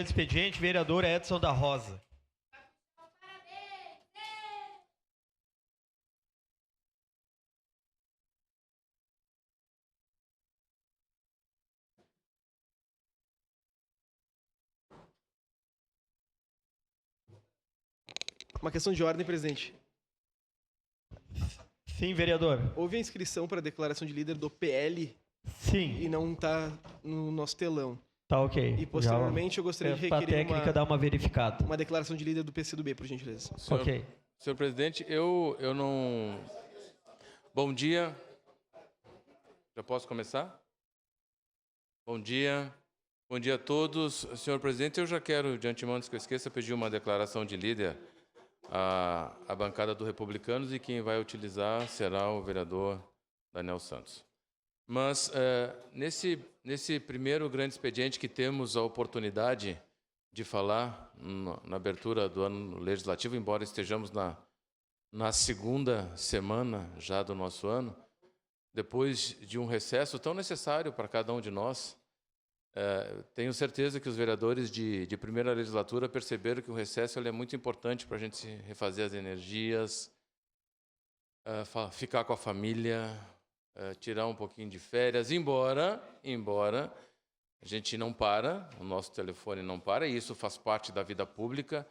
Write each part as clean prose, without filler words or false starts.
Expediente, vereador Edson da Rosa. Uma questão de ordem, presidente. Sim, vereador. Houve a inscrição para a declaração de líder do PL Sim, e não está no nosso telão. tá ok. E posteriormente eu gostaria de Para a requerer técnica dar uma verificada. uma declaração de líder do PCdoB, por gentileza. Ok. Senhor presidente, eu não... Bom dia. Já posso começar? Bom dia. Bom dia a todos. Senhor presidente, eu já quero, de antemão, antes que eu esqueça, pedir uma declaração de líder à bancada do Republicanos, e quem vai utilizar será o vereador Daniel Santos. Mas, nesse primeiro grande expediente que temos a oportunidade de falar na abertura do ano legislativo, embora estejamos na segunda semana já do nosso ano, depois de um recesso tão necessário para cada um de nós, tenho certeza que os vereadores de primeira legislatura perceberam que o recesso ele é muito importante para a gente refazer as energias, ficar com a família, tirar um pouquinho de férias, embora a gente não para, o nosso telefone não para, e isso faz parte da vida pública,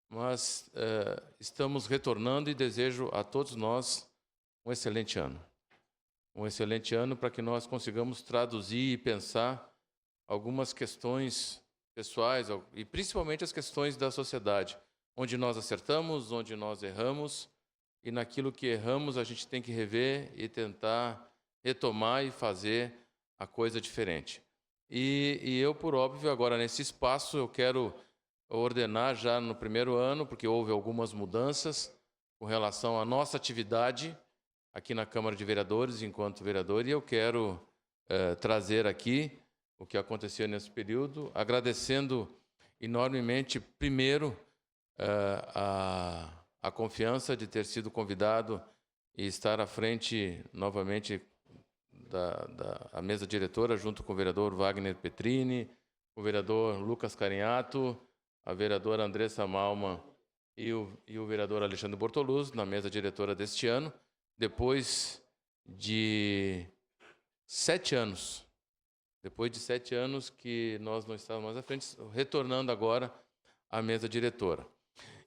mas estamos retornando e desejo a todos nós um excelente ano. Um excelente ano para que nós consigamos traduzir e pensar algumas questões pessoais e principalmente as questões da sociedade, onde nós acertamos, onde nós erramos, e naquilo que erramos a gente tem que rever e tentar retomar e fazer a coisa diferente. E eu, por óbvio, agora nesse espaço eu quero ordenar já no primeiro ano, porque houve algumas mudanças com relação à nossa atividade aqui na Câmara de Vereadores, enquanto vereador, e eu quero trazer aqui o que aconteceu nesse período, agradecendo enormemente, primeiro, a confiança de ter sido convidado e estar à frente, novamente, da mesa diretora, junto com o vereador Wagner Petrini, o vereador Lucas Carinhato, a vereadora Andressa Malman e o vereador Alexandre Bortoluz, na mesa diretora deste ano, depois de 7 anos. Depois de 7 anos que nós não estávamos mais à frente, retornando agora à mesa diretora.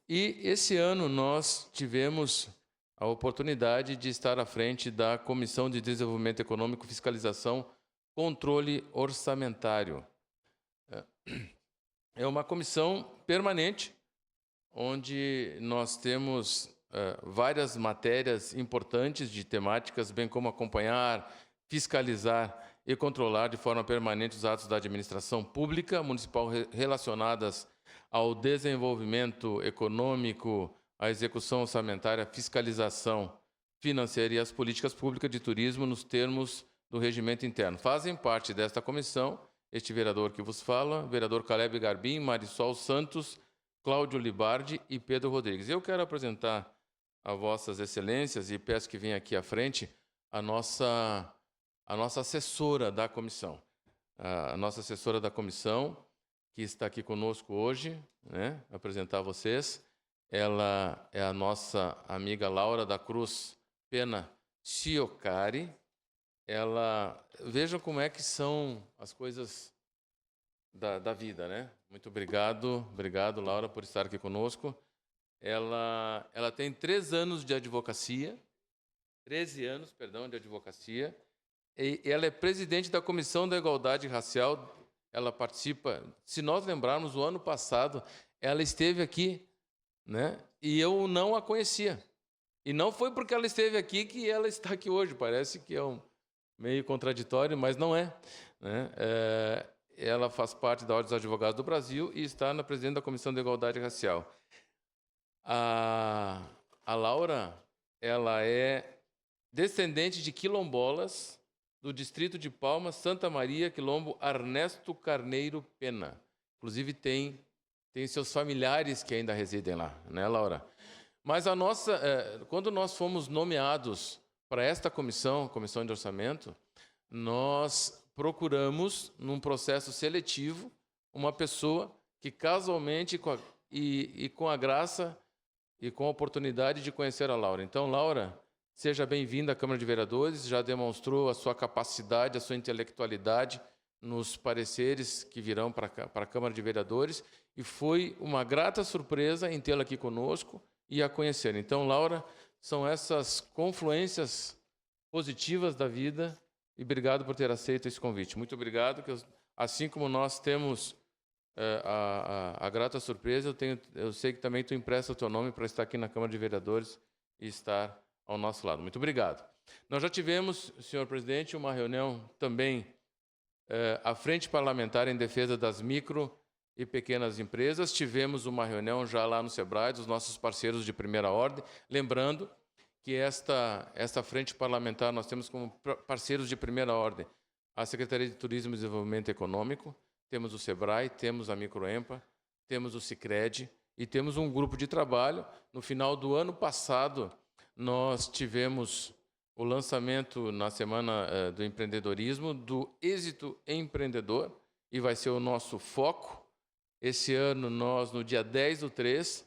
E esse ano nós tivemos a oportunidade de estar à frente da Comissão de Desenvolvimento Econômico, Fiscalização, Controle Orçamentário. É uma comissão permanente, onde nós temos várias matérias importantes de temáticas, bem como acompanhar, fiscalizar e controlar de forma permanente os atos da administração pública municipal relacionadas ao desenvolvimento econômico, à execução orçamentária, fiscalização financeira e as políticas públicas de turismo nos termos do regimento interno. Fazem parte desta comissão este vereador que vos fala, vereador Caleb Garbim, Marisol Santos, Cláudio Libardi e Pedro Rodrigues. Eu quero apresentar a vossas excelências, e peço que venha aqui à frente, a nossa assessora da comissão. A nossa assessora da comissão, que está aqui conosco hoje, né, apresentar a vocês. Ela é a nossa amiga Laura da Cruz Pena Chiocari. Vejam como é que são as coisas da vida, né? Muito obrigado, Laura, por estar aqui conosco. Ela tem 13 anos de advocacia, 13 anos, perdão, de advocacia, e ela é presidente da Comissão da Igualdade Racial. Ela participa, se nós lembrarmos, o ano passado, ela esteve aqui, né? E eu não a conhecia. E não foi porque ela esteve aqui que ela está aqui hoje. Parece que é meio contraditório, mas não é, né? Ela faz parte da Ordem dos Advogados do Brasil e está na presidente da Comissão de Igualdade Racial. A Laura, ela é descendente de quilombolas do distrito de Palmas, Santa Maria, quilombo Ernesto Carneiro Pena. Inclusive tem seus familiares que ainda residem lá, né, Laura? Mas quando nós fomos nomeados para esta comissão de orçamento, nós procuramos, num processo seletivo, uma pessoa que casualmente com a graça e com a oportunidade de conhecer a Laura. Então, Laura, seja bem-vinda à Câmara de Vereadores, já demonstrou a sua capacidade, a sua intelectualidade nos pareceres que virão para a Câmara de Vereadores, e foi uma grata surpresa em tê-la aqui conosco e a conhecer. Então, Laura, são essas confluências positivas da vida, e obrigado por ter aceito esse convite. Muito obrigado, assim como nós temos a grata surpresa, eu sei que também tu empresta o teu nome para estar aqui na Câmara de Vereadores e estar ao nosso lado. Muito obrigado. Nós já tivemos, senhor presidente, uma reunião também à Frente Parlamentar em Defesa das Micro e Pequenas Empresas. Tivemos uma reunião já lá no SEBRAE, dos nossos parceiros de primeira ordem, lembrando que esta frente parlamentar nós temos como parceiros de primeira ordem a Secretaria de Turismo e Desenvolvimento Econômico, temos o SEBRAE, temos a Microempa, temos o Sicredi e temos um grupo de trabalho. No final do ano passado, nós tivemos o lançamento na Semana do Empreendedorismo do Êxito Empreendedor, e vai ser o nosso foco. Esse ano, nós, no dia 10/3,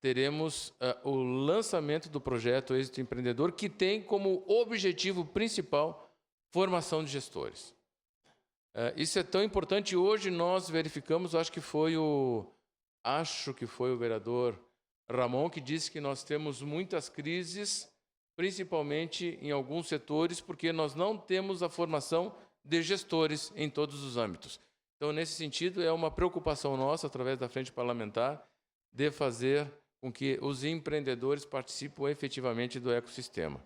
teremos o lançamento do projeto Êxito Empreendedor, que tem como objetivo principal formação de gestores. Isso é tão importante. Hoje nós verificamos, acho que foi o vereador Ramon que disse que nós temos muitas crises, principalmente em alguns setores, porque nós não temos a formação de gestores em todos os âmbitos. Então, nesse sentido, é uma preocupação nossa, através da Frente Parlamentar, de fazer com que os empreendedores participem efetivamente do ecossistema.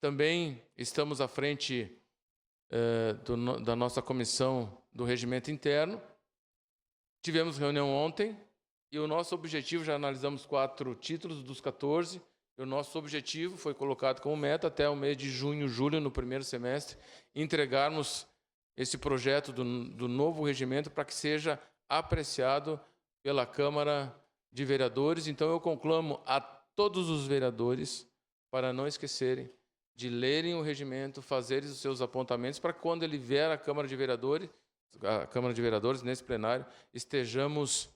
Também estamos à frente da nossa comissão do regimento interno. Tivemos reunião ontem e o nosso objetivo, já analisamos 4 títulos dos 14, e o nosso objetivo foi colocado como meta até o mês de junho, julho, no primeiro semestre, entregarmos esse projeto do novo regimento para que seja apreciado pela Câmara de Vereadores. Então, eu conclamo a todos os vereadores para não esquecerem de lerem o regimento, fazerem os seus apontamentos, para que quando ele vier à Câmara de Vereadores, nesse plenário, estejamos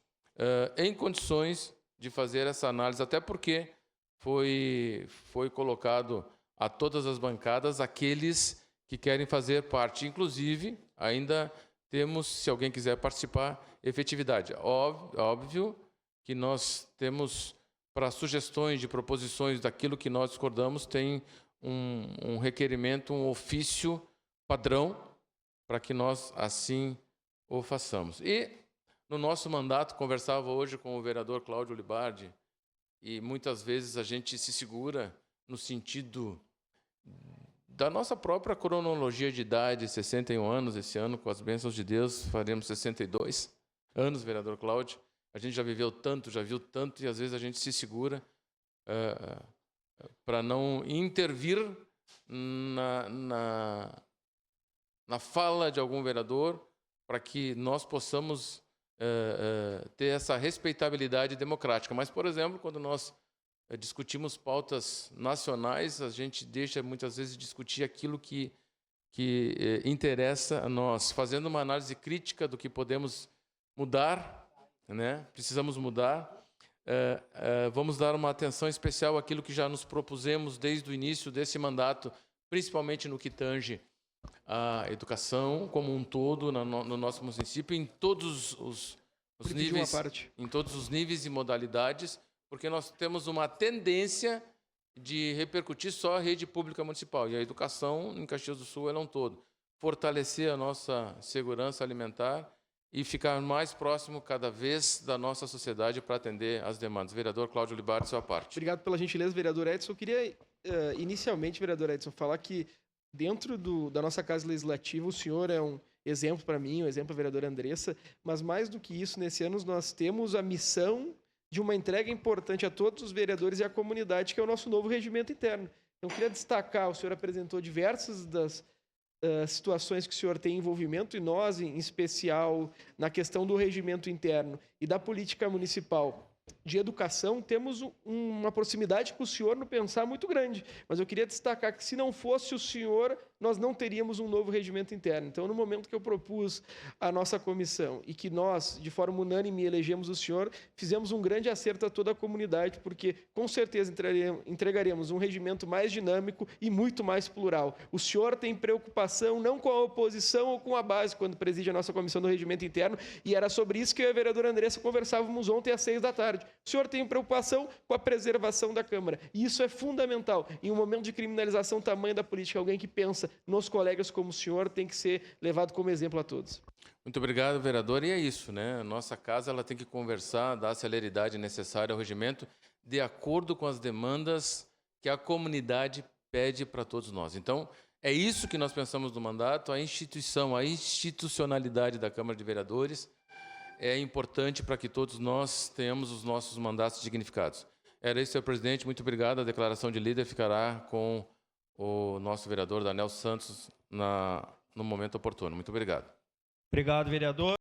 em condições de fazer essa análise, até porque foi colocado a todas as bancadas aqueles que querem fazer parte. Inclusive, ainda temos, se alguém quiser participar, efetividade. Óbvio que nós temos, para sugestões de proposições daquilo que nós discordamos, tem um requerimento, um ofício padrão, para que nós assim o façamos. E, no nosso mandato, conversava hoje com o vereador Cláudio Libardi, e muitas vezes a gente se segura no sentido da nossa própria cronologia de idade, 61 anos esse ano, com as bênçãos de Deus, faremos 62 anos, vereador Cláudio. A gente já viveu tanto, já viu tanto, e às vezes a gente se segura para não intervir na fala de algum vereador, para que nós possamos ter essa respeitabilidade democrática. Mas, por exemplo, quando nós discutimos pautas nacionais, a gente deixa muitas vezes discutir aquilo que interessa a nós, fazendo uma análise crítica do que podemos mudar, né? Precisamos mudar. Vamos dar uma atenção especial àquilo que já nos propusemos desde o início desse mandato, principalmente no que tange a educação como um todo no nosso município, em todos os níveis, em todos os níveis e modalidades, porque nós temos uma tendência de repercutir só a rede pública municipal, e a educação em Caxias do Sul ela é um todo. Fortalecer a nossa segurança alimentar e ficar mais próximo cada vez da nossa sociedade para atender às demandas. Vereador Cláudio Libardi, sua parte. Obrigado pela gentileza, vereador Edson. Eu queria, inicialmente, vereador Edson, falar que dentro da nossa Casa Legislativa, o senhor é um exemplo para mim, um exemplo para a vereadora Andressa, mas mais do que isso, nesse ano nós temos a missão de uma entrega importante a todos os vereadores e à comunidade, que é o nosso novo regimento interno. Então, eu queria destacar, o senhor apresentou diversas das situações que o senhor tem envolvimento, e nós, em especial, na questão do regimento interno e da política municipal de educação, temos uma proximidade com o senhor no pensar muito grande. Mas eu queria destacar que, se não fosse o senhor nós não teríamos um novo regimento interno. Então, no momento que eu propus a nossa comissão e que nós, de forma unânime, elegemos o senhor, fizemos um grande acerto a toda a comunidade, porque com certeza entregaremos um regimento mais dinâmico e muito mais plural. O senhor tem preocupação não com a oposição ou com a base, quando preside a nossa comissão do regimento interno, e era sobre isso que eu e a vereadora Andressa conversávamos ontem às 6 da tarde. O senhor tem preocupação com a preservação da Câmara, e isso é fundamental. Em um momento de criminalização tamanha da política, alguém que pensa nos colegas como o senhor tem que ser levado como exemplo a todos. Muito obrigado, vereador. E é isso, né? Nossa casa ela tem que conversar, dar a celeridade necessária ao regimento, de acordo com as demandas que a comunidade pede para todos nós. Então, é isso que nós pensamos no mandato, a institucionalidade da Câmara de Vereadores é importante para que todos nós tenhamos os nossos mandatos dignificados. Era isso, senhor presidente. Muito obrigado. A declaração de líder ficará com o nosso vereador Daniel Santos no momento oportuno. Muito obrigado. Obrigado, vereador.